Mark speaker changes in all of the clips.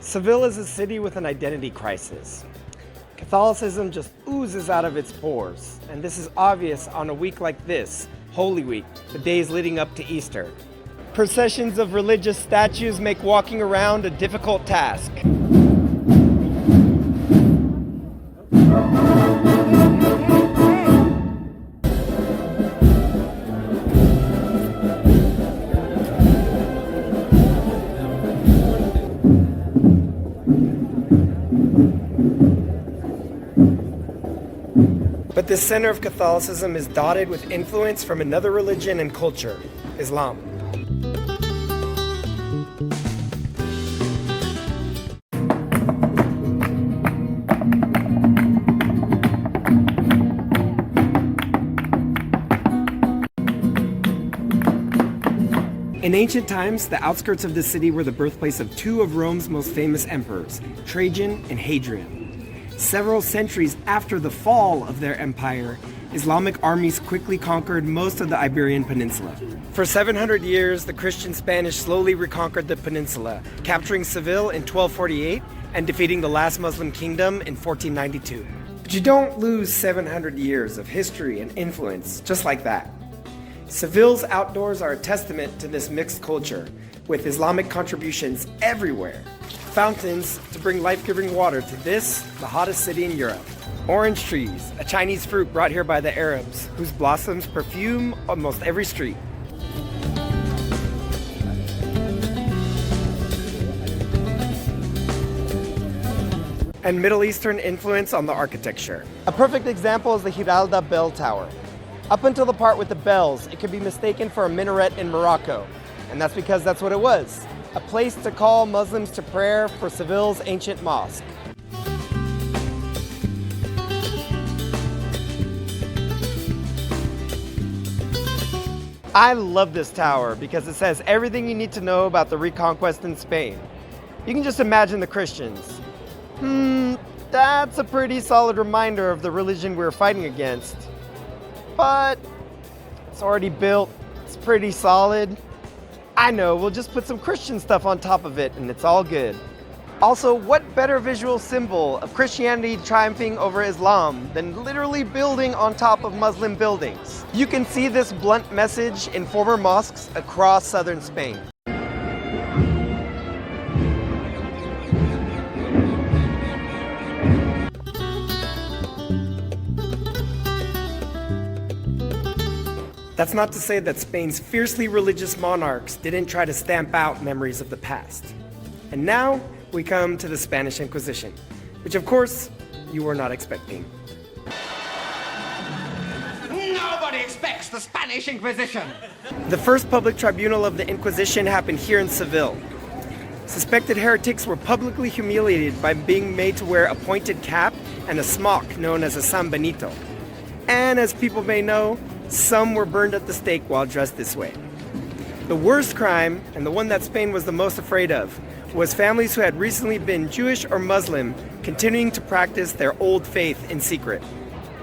Speaker 1: Seville is a city with an identity crisis. Catholicism just oozes out of its pores, and this is obvious on a week like this, Holy Week, the days leading up to Easter. Processions of religious statues make walking around a difficult task. But the center of Catholicism is dotted with influence from another religion and culture, Islam. In ancient times, the outskirts of the city were the birthplace of two of Rome's most famous emperors, Trajan and Hadrian. Several centuries after the fall of their empire, Islamic armies quickly conquered most of the Iberian Peninsula. For 700 years, the Christian Spanish slowly reconquered the peninsula, capturing Seville in 1248 and defeating the last Muslim kingdom in 1492. But you don't lose 700 years of history and influence just like that. Seville's outdoors are a testament to this mixed culture, with Islamic contributions everywhere. Fountains to bring life-giving water to this, the hottest city in Europe. Orange trees, a Chinese fruit brought here by the Arabs, whose blossoms perfume almost every street. And Middle Eastern influence on the architecture. A perfect example is the Giralda bell tower. Up until the part with the bells, it could be mistaken for a minaret in Morocco. And that's because that's what it was. A place to call Muslims to prayer for Seville's ancient mosque. I love this tower because it says everything you need to know about the Reconquest in Spain. You can just imagine the Christians. That's a pretty solid reminder of the religion we're fighting against. But it's already built, it's pretty solid. I know, we'll just put some Christian stuff on top of it and it's all good. Also, what better visual symbol of Christianity triumphing over Islam than literally building on top of Muslim buildings? You can see this blunt message in former mosques across southern Spain. That's not to say that Spain's fiercely religious monarchs didn't try to stamp out memories of the past. And now we come to the Spanish Inquisition, which of course you were not expecting.
Speaker 2: Nobody expects the Spanish Inquisition!
Speaker 1: The first public tribunal of the Inquisition happened here in Seville. Suspected heretics were publicly humiliated by being made to wear a pointed cap and a smock known as a San Benito. And as people may know, some were burned at the stake while dressed this way. The worst crime, and the one that Spain was the most afraid of, was families who had recently been Jewish or Muslim continuing to practice their old faith in secret.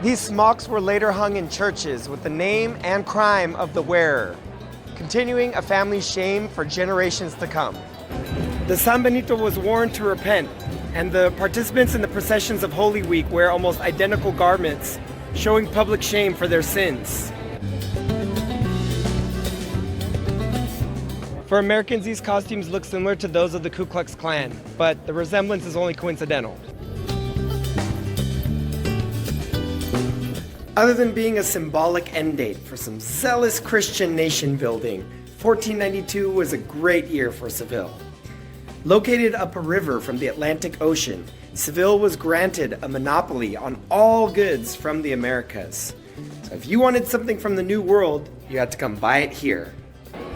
Speaker 1: These smocks were later hung in churches with the name and crime of the wearer, continuing a family's shame for generations to come. The San Benito was warned to repent, and the participants in the processions of Holy Week wear almost identical garments, showing public shame for their sins. For Americans, these costumes look similar to those of the Ku Klux Klan, but the resemblance is only coincidental. Other than being a symbolic end date for some zealous Christian nation building, 1492 was a great year for Seville. Located up a river from the Atlantic Ocean, Seville was granted a monopoly on all goods from the Americas. So if you wanted something from the New World, you had to come buy it here.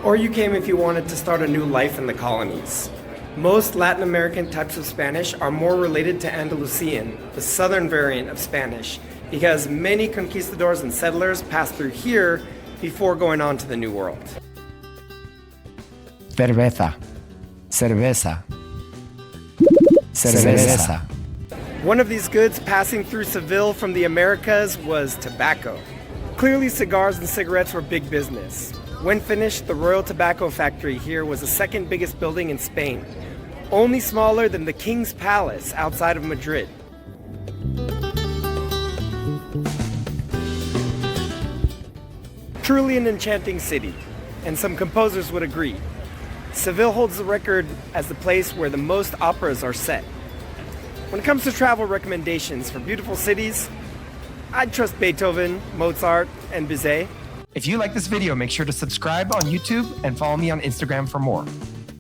Speaker 1: Or you came if you wanted to start a new life in the colonies. Most Latin American types of Spanish are more related to Andalusian, the southern variant of Spanish, because many conquistadors and settlers passed through here before going on to the New World.
Speaker 3: Cerveza. Cerveza. Cerveza.
Speaker 1: One of these goods passing through Seville from the Americas was tobacco. Clearly, cigars and cigarettes were big business. When finished, the Royal Tobacco Factory here was the second biggest building in Spain. only smaller than the King's Palace outside of Madrid. Truly an enchanting city, and some composers would agree. Seville holds the record as the place where the most operas are set. When it comes to travel recommendations for beautiful cities, I'd trust Beethoven, Mozart, and Bizet.
Speaker 4: If you like this video, make sure to subscribe on YouTube and follow me on Instagram for more.